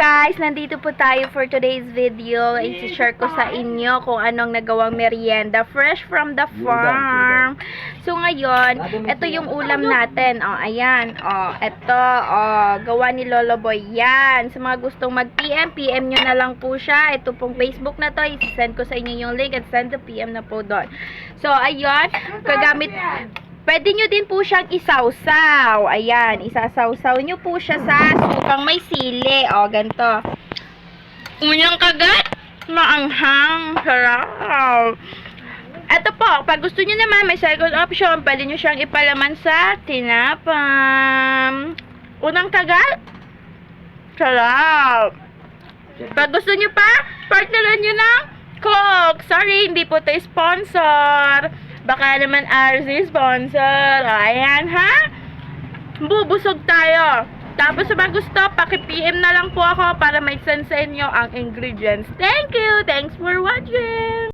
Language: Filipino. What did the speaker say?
guys, nandito po tayo for today's video. I-share ko sa inyo kung anong nagawang merienda fresh from the farm. So ngayon, ito yung ulam natin. Oh, ayan. Oh, ito, gawa ni Lolo Boy. Yan. Sa mga gustong mag-PM, PM nyo na lang po siya. Ito pong Facebook na to. I-send ko sa inyo yung link at send the PM na po doon. So ayun, kagamit. Pwede nyo din po siyang isawsaw. Ayan, isasawsaw nyo po siya sa sukang may sili. O, ganito. Unyang kagat. Maanghang. Sarap. Ito po, pag gusto nyo naman, may second option. Pwede nyo siyang ipalaman sa tinapam. Unang kagat. Sarap. Pag gusto nyo pa, partneran nyo ng Coke. Sorry, hindi po ito sponsor. Baka naman RC sponsor. Ayan ha. Bubusog tayo. Tapos sa mga gusto, paki-PM na lang po ako para may send sa inyo ang ingredients. Thank you. Thanks for watching.